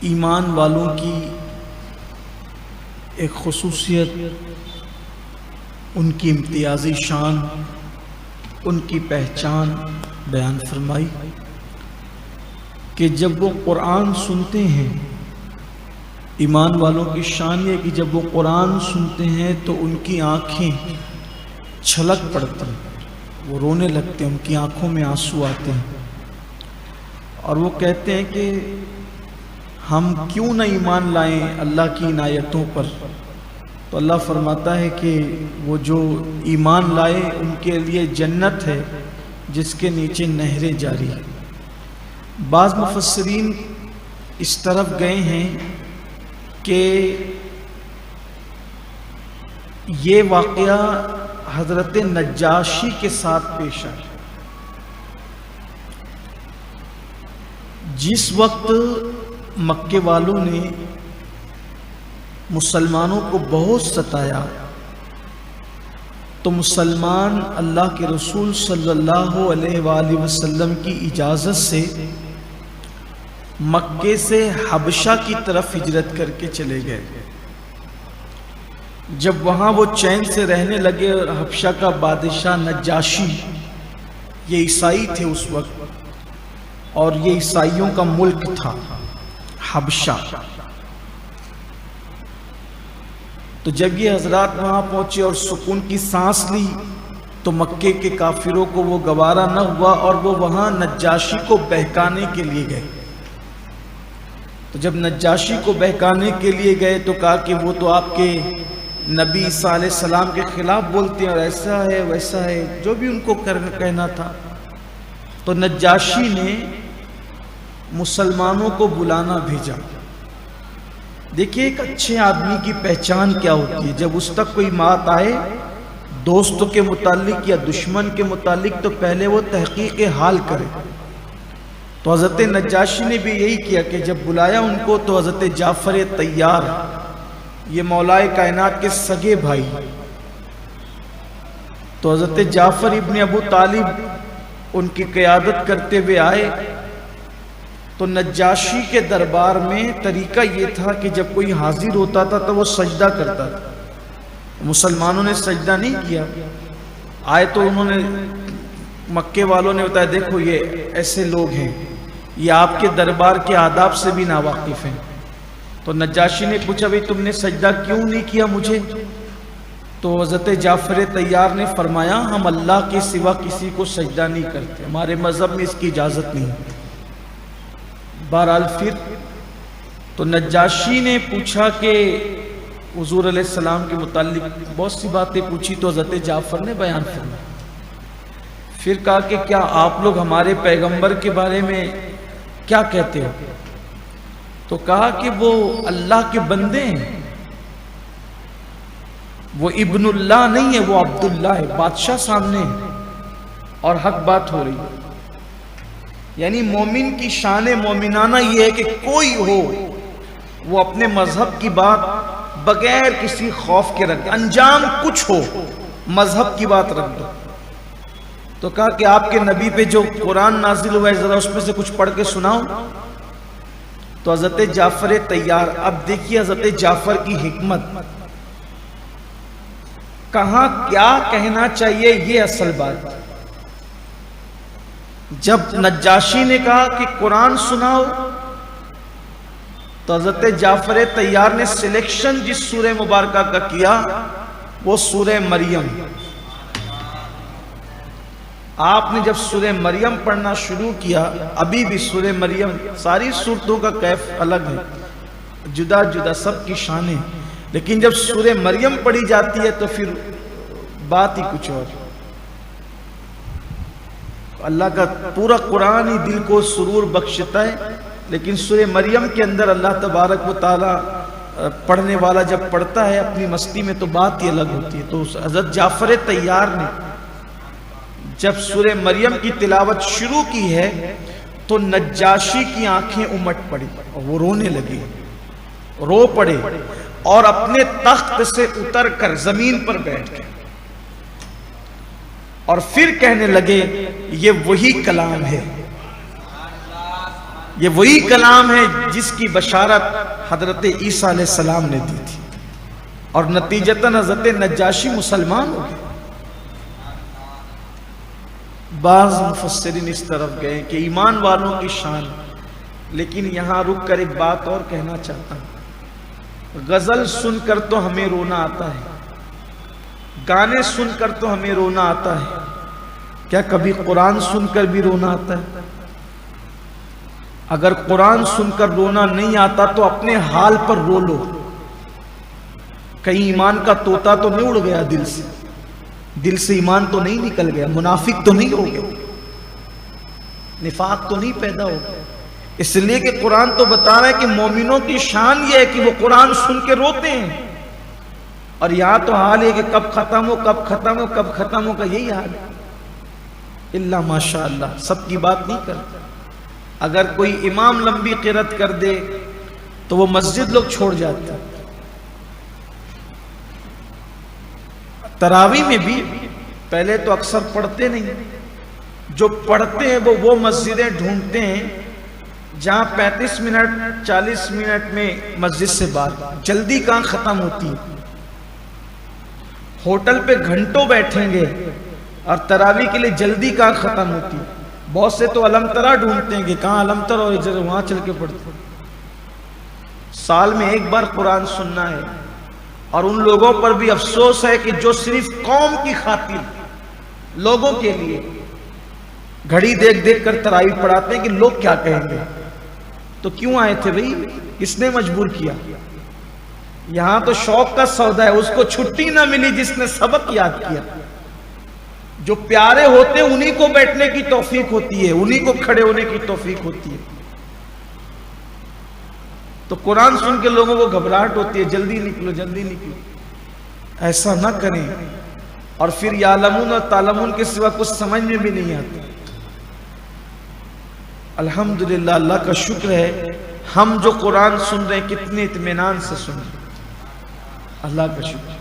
ایمان والوں کی ایک خصوصیت، ان کی امتیازی شان، ان کی پہچان بیان فرمائی کہ جب وہ قرآن سنتے ہیں، ایمان والوں کی شان یہ کہ جب وہ قرآن سنتے ہیں تو ان کی آنکھیں چھلک پڑتی ہیں، وہ رونے لگتے ہیں، ان کی آنکھوں میں آنسو آتے ہیں، اور وہ کہتے ہیں کہ ہم کیوں نہ ایمان لائیں اللہ کی عنایتوں پر۔ تو اللہ فرماتا ہے کہ وہ جو ایمان لائے ان کے لیے جنت ہے جس کے نیچے نہریں جاری ہیں۔ بعض مفسرین اس طرف گئے ہیں کہ یہ واقعہ حضرت نجاشی کے ساتھ پیش آیا۔ جس وقت مکے والوں نے مسلمانوں کو بہت ستایا تو مسلمان اللہ کے رسول صلی اللہ علیہ وآلہ وسلم کی اجازت سے مکے سے حبشہ کی طرف ہجرت کر کے چلے گئے۔ جب وہاں وہ چین سے رہنے لگے، اور حبشہ کا بادشاہ نجاشی، یہ عیسائی تھے اس وقت، اور یہ عیسائیوں کا ملک تھا حبشہ۔ تو جب یہ حضرات وہاں پہنچے اور سکون کی سانس لی تو مکے کے کافروں کو وہ گوارا نہ ہوا، اور وہ وہاں نجاشی کو بہکانے کے لیے گئے۔ تو جب نجاشی کو بہکانے کے لیے گئے تو کہا کہ وہ تو آپ کے نبی عیسیٰ علیہ السلام کے خلاف بولتے ہیں، اور ایسا ہے ویسا ہے، جو بھی ان کو کہنا تھا۔ تو نجاشی نے مسلمانوں کو بلانا بھیجا۔ دیکھیے ایک اچھے آدمی کی پہچان کیا ہوتی ہے، جب اس تک کوئی بات آئے دوست کے متعلق یا دشمن کے متعلق تو پہلے وہ تحقیق حال کرے۔ تو حضرت نجاشی نے بھی یہی کیا کہ جب بلایا ان کو تو حضرت جعفر طیار، یہ مولائے کائنات کے سگے بھائی، تو حضرت جعفر ابن ابو طالب ان کی قیادت کرتے ہوئے آئے۔ تو نجاشی کے دربار میں طریقہ یہ تھا کہ جب کوئی حاضر ہوتا تھا تو وہ سجدہ کرتا تھا۔ مسلمانوں نے سجدہ نہیں کیا۔ آئے تو انہوں نے، مکے والوں نے بتایا دیکھو یہ ایسے لوگ ہیں، یہ آپ کے دربار کے آداب سے بھی ناواقف ہیں۔ تو نجاشی نے پوچھا بھئی تم نے سجدہ کیوں نہیں کیا مجھے؟ تو حضرت جعفر طیار نے فرمایا ہم اللہ کے سوا کسی کو سجدہ نہیں کرتے، ہمارے مذہب میں اس کی اجازت نہیں۔ بہرحال پھر تو نجاشی نے پوچھا کہ حضور علیہ السلام کے متعلق بہت سی باتیں پوچھی، تو حضرت جعفر نے بیان فرمایا۔ پھر کہا کہ کیا آپ لوگ ہمارے پیغمبر کے بارے میں کیا کہتے ہو؟ تو کہا کہ وہ اللہ کے بندے ہیں، وہ ابن اللہ نہیں ہے، وہ عبداللہ ہے، بادشاہ سامنے ہے اور حق بات ہو رہی ہے۔ یعنی مومن کی شان مومنانہ یہ ہے کہ کوئی ہو وہ اپنے مذہب کی بات بغیر کسی خوف کے رکھ دے، انجام کچھ ہو مذہب کی بات رکھ دو۔ تو کہا کہ آپ کے نبی پہ جو قرآن نازل ہوا ہے ذرا اس میں سے کچھ پڑھ کے سناؤ۔ تو حضرت جعفر طیار، اب دیکھیے حضرت جعفر کی حکمت، کہاں کیا کہنا چاہیے یہ اصل بات۔ جب نجاشی نے کہا کہ قرآن سناؤ تو حضرت جعفر طیار نے سلیکشن جس سورہ مبارکہ کا کیا وہ سورہ مریم۔ آپ نے جب سورہ مریم پڑھنا شروع کیا، ابھی بھی سورہ مریم، ساری سورتوں کا کیف الگ ہے، جدا جدا سب کی شانیں، لیکن جب سورہ مریم پڑھی جاتی ہے تو پھر بات ہی کچھ اور۔ اللہ کا پورا قرآن ہی دل کو سرور بخشتا ہے، لیکن سورہ مریم کے اندر اللہ تبارک و تعالی پڑھنے والا جب پڑھتا ہے اپنی مستی میں تو بات ہی الگ ہوتی ہے۔ تو حضرت جعفر طیار نے جب سورہ مریم کی تلاوت شروع کی ہے تو نجاشی کی آنکھیں امٹ پڑی اور وہ رونے لگے، رو پڑے اور اپنے تخت سے اتر کر زمین پر بیٹھ گئے اور پھر کہنے لگے یہ وہی کلام ہے، یہ وہی کلام ہے جس کی بشارت حضرت عیسیٰ علیہ السلام نے دی تھی، اور نتیجتاً حضرت نجاشی مسلمان ہو گئے۔ بعض مفسرین اس طرف گئے کہ ایمان والوں کی شان، لیکن یہاں رک کر ایک بات اور کہنا چاہتا ہوں۔ غزل سن کر تو ہمیں رونا آتا ہے، گانے سن کر تو ہمیں رونا آتا ہے، کیا کبھی قرآن سن کر بھی رونا آتا ہے؟ اگر قرآن سن کر رونا نہیں آتا تو اپنے حال پر رو لو، کہیں ایمان کا طوطا تو نہیں اڑ گیا دل سے ایمان تو نہیں نکل گیا، منافق تو نہیں ہو گیا، نفاق تو نہیں پیدا ہو گیا۔ اس لیے کہ قرآن تو بتا رہا ہے کہ مومنوں کی شان یہ ہے کہ وہ قرآن سن کے روتے ہیں، اور یہاں تو حال ہے کہ کب ختم ہو کب ختم ہو کب ختم ہو کا یہی حال ہے۔ اللہ ماشاء اللہ، سب کی بات نہیں کرتا۔ اگر کوئی امام لمبی قرات کر دے تو وہ مسجد لوگ چھوڑ جاتے ہیں۔ تراویح میں بھی پہلے تو اکثر پڑھتے نہیں، جو پڑھتے ہیں وہ مسجدیں ڈھونڈتے ہیں جہاں 35 منٹ 40 منٹ میں مسجد سے باہر، جلدی کہاں ختم ہوتی ہے۔ ہوٹل پہ گھنٹوں بیٹھیں گے اور تراویح کے لیے جلدی کہاں ختم ہوتی ہے۔ بہت سے تو علم ترا ڈھونڈتے ہیں کہ کہاں علم ترا اور وہاں چل کے پڑھتے ہیں۔ سال میں ایک بار قرآن سننا ہے، اور ان لوگوں پر بھی افسوس ہے کہ جو صرف قوم کی خاطر لوگوں کے لیے گھڑی دیکھ دیکھ کر تراویح پڑھاتے ہیں کہ لوگ کیا کہیں گے۔ تو کیوں آئے تھے بھئی؟ کس نے مجبور کیا؟ یہاں تو شوق کا سودا ہے، اس کو چھٹی نہ ملی جس نے سبق یاد کیا۔ جو پیارے ہوتے ہیں انہی کو بیٹھنے کی توفیق ہوتی ہے، انہی کو کھڑے ہونے کی توفیق ہوتی ہے۔ تو قرآن سن کے لوگوں کو گھبراہٹ ہوتی ہے، جلدی نکلو جلدی نکلو۔ ایسا نہ کریں، اور پھر یعلمون اور تعلمون کے سوا کچھ سمجھ میں بھی نہیں آتا۔ الحمدللہ، اللہ کا شکر ہے ہم جو قرآن سن رہے ہیں کتنے اطمینان سے سن رہے ہیں، اللہ کا شکر۔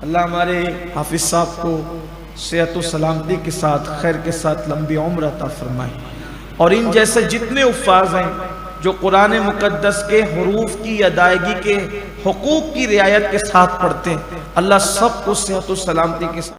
اللہ ہمارے حافظ صاحب کو صحت و سلامتی کے ساتھ، خیر کے ساتھ لمبی عمر عطا فرمائے، اور ان جیسے جتنے حفاظ ہیں جو قرآن مقدس کے حروف کی ادائیگی کے حقوق کی رعایت کے ساتھ پڑھتے ہیں، اللہ سب کو صحت و سلامتی کے ساتھ